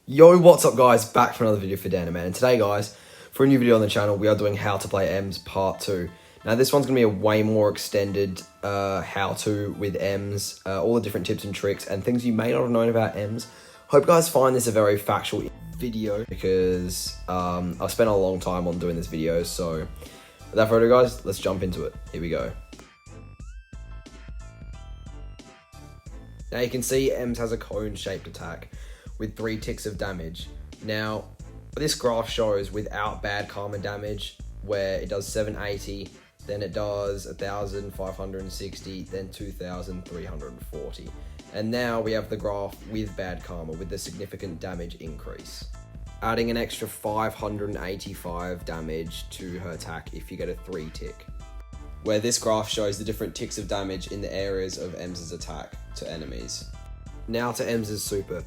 Yo, what's up guys, back for another video for Dan, and today guys, for a new video on the channel, we are doing how to play Ems part 2. Now this one's going to be a way more extended how to with Ems, all the different tips and tricks and things you may not have known about Ems. Hope you guys find this a very factual video because I've spent a long time on doing this video, so without further ado guys, let's jump into it. Here we go. Now you can see Ems has a cone-shaped attack with 3 ticks of damage. Now, this graph shows without bad karma damage, where it does 780, then it does 1,560, then 2,340. And now we have the graph with bad karma, with the significant damage increase, adding an extra 585 damage to her attack if you get a 3 tick. Where this graph shows the different ticks of damage in the areas of Ems' attack to enemies. Now to Ems' super.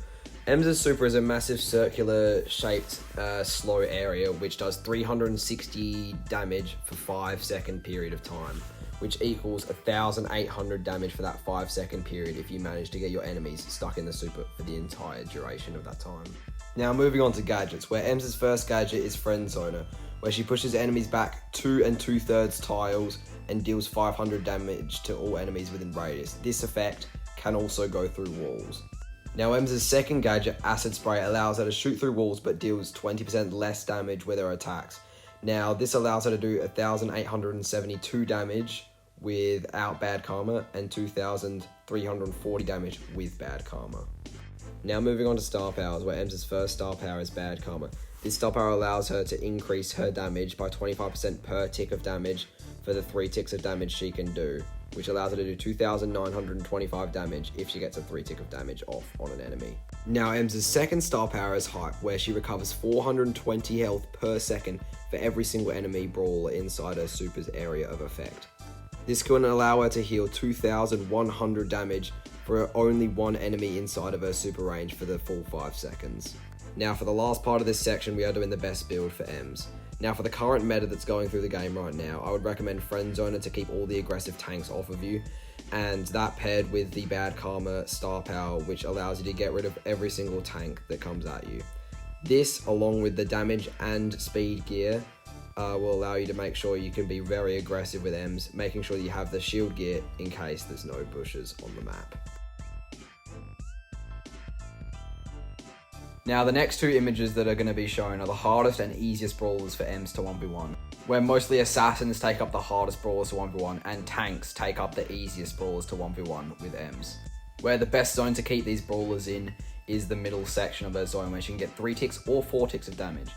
Ems' super is a massive circular shaped slow area which does 360 damage for 5-second period of time, which equals 1,800 damage for that 5-second period if you manage to get your enemies stuck in the super for the entire duration of that time. Now moving on to gadgets, where Ems' first gadget is Friend Zoner, where she pushes enemies back 2 2/3 tiles and deals 500 damage to all enemies within radius. This effect can also go through walls. Now Ems' second gadget, Acid Spray, allows her to shoot through walls but deals 20% less damage with her attacks. Now this allows her to do 1,872 damage without bad karma and 2,340 damage with bad karma. Now moving on to star powers, where Ems' first star power is bad karma. This star power allows her to increase her damage by 25% per tick of damage for the 3 ticks of damage she can do, which allows her to do 2,925 damage if she gets a 3 tick of damage off on an enemy. Now Ems' second star power is Hype, where she recovers 420 health per second for every single enemy brawler inside her super's area of effect. This can allow her to heal 2,100 damage for only one enemy inside of her super range for the full 5 seconds. Now for the last part of this section, we are doing the best build for Ems. Now for the current meta that's going through the game right now, I would recommend Friend Zoner to keep all the aggressive tanks off of you, and that paired with the bad karma star power, which allows you to get rid of every single tank that comes at you. This, along with the damage and speed gear, will allow you to make sure you can be very aggressive with Ems, making sure you have the shield gear in case there's no bushes on the map. Now the next 2 images that are going to be shown are the hardest and easiest brawlers for Ems to 1v1, where mostly assassins take up the hardest brawlers to 1v1 and tanks take up the easiest brawlers to 1v1 with Ems. Where the best zone to keep these brawlers in is the middle section of their zone, where you can get 3 ticks or 4 ticks of damage.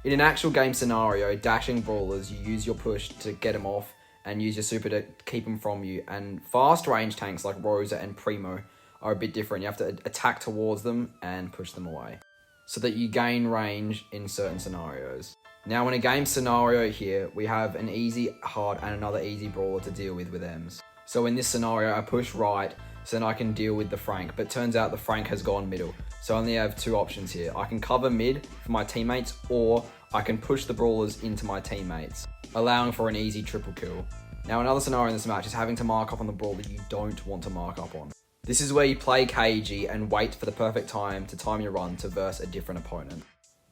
In an actual game scenario, dashing brawlers, you use your push to get them off and use your super to keep them from you, and fast range tanks like Rosa and Primo are a bit different. You have to attack towards them and push them away, so that you gain range in certain scenarios. Now in a game scenario here, we have an easy, hard and another easy brawler to deal with Ems. So in this scenario, I push right so then I can deal with the Frank, but turns out the Frank has gone middle. So I only have 2 options here. I can cover mid for my teammates, or I can push the brawlers into my teammates, allowing for an easy triple kill. Now another scenario in this match is having to mark up on the brawler you don't want to mark up on. This is where you play cagey and wait for the perfect time to time your run to verse a different opponent.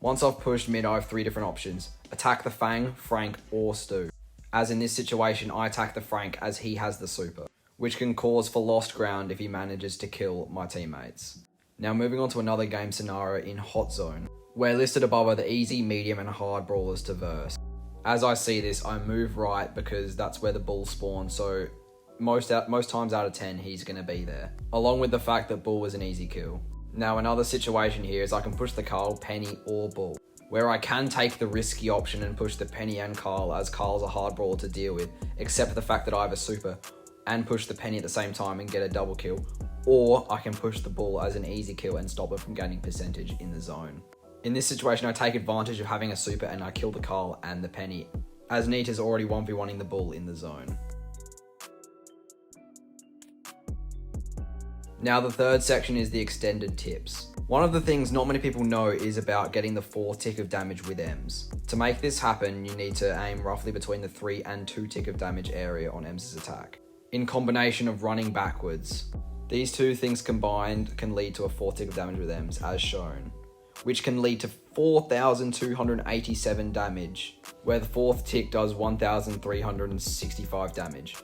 Once I've pushed mid, I have 3 different options: attack the Fang, Frank, or Stu. As in this situation, I attack the Frank as he has the super, which can cause for lost ground if he manages to kill my teammates. Now moving on to another game scenario in Hot Zone, where listed above are the easy, medium, and hard brawlers to verse. As I see this, I move right because that's where the bull spawns, so most times out of 10, he's going to be there, along with the fact that Bull was an easy kill. Now another situation here is I can push the Carl, Penny, or Bull, where I can take the risky option and push the Penny and Carl, as Carl's a hard brawler to deal with, except for the fact that I have a super, and push the Penny at the same time and get a double kill, or I can push the Bull as an easy kill and stop it from gaining percentage in the zone. In this situation, I take advantage of having a super and I kill the Carl and the Penny, as Neat is already 1v1ing the Bull in the zone. Now the third section is the extended tips. One of the things not many people know is about getting the 4 tick of damage with Ems. To make this happen, you need to aim roughly between the 3 and 2 tick of damage area on Ems' attack, in combination of running backwards. These 2 things combined can lead to a 4 tick of damage with Ems, as shown, which can lead to 4,287 damage, where the fourth tick does 1,365 damage.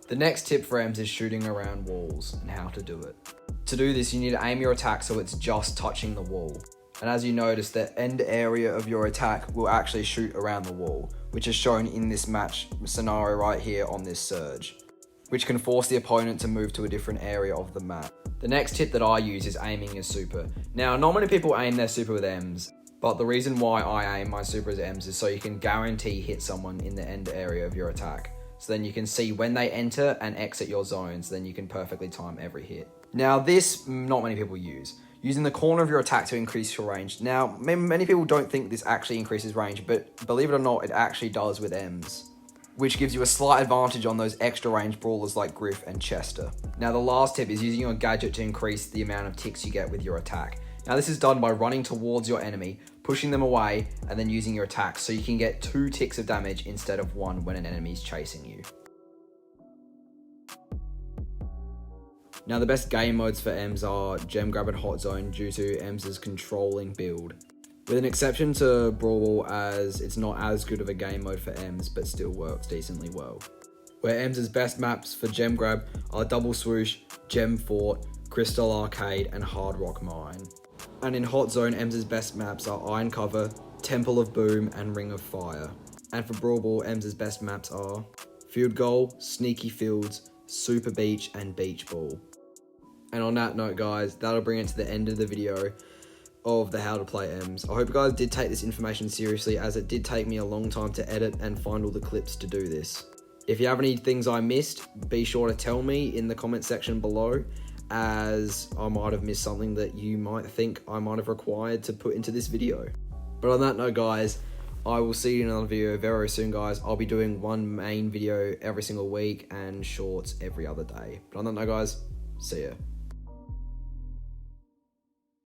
The next tip for Ems is shooting around walls and how to do it. To do this, you need to aim your attack so it's just touching the wall. And as you notice, the end area of your attack will actually shoot around the wall, which is shown in this match scenario right here on this surge, which can force the opponent to move to a different area of the map. The next tip that I use is aiming your super. Now, not many people aim their super with Ems, but the reason why I aim my super as Ems is so you can guarantee hit someone in the end area of your attack. So then you can see when they enter and exit your zones, then you can perfectly time every hit. Now this, not many people use. Using the corner of your attack to increase your range. Now, many people don't think this actually increases range, but believe it or not, it actually does with Ems, which gives you a slight advantage on those extra range brawlers like Griff and Chester. Now the last tip is using your gadget to increase the amount of ticks you get with your attack. Now this is done by running towards your enemy, pushing them away, and then using your attack so you can get 2 ticks of damage instead of 1 when an enemy is chasing you. Now the best game modes for Ems are Gem Grab and Hot Zone due to Ems' controlling build. With an exception to Brawl, as it's not as good of a game mode for Ems, but still works decently well. Where Ems' best maps for Gem Grab are Double Swoosh, Gem Fort, Crystal Arcade, and Hard Rock Mine. And in Hot Zone, Ems' best maps are Iron Cover, Temple of Boom, and Ring of Fire. And for Brawl Ball, Ems' best maps are Field Goal, Sneaky Fields, Super Beach, and Beach Ball. And on that note, guys, that'll bring it to the end of the video of the how to play Ems. I hope you guys did take this information seriously, as it did take me a long time to edit and find all the clips to do this. If you have any things I missed, be sure to tell me in the comment section below, as I might have missed something that you might think I might have required to put into this video. But on that note, guys, I will see you in another video very soon, guys. I'll be doing one main video every single week and shorts every other day. But on that note, guys, see ya.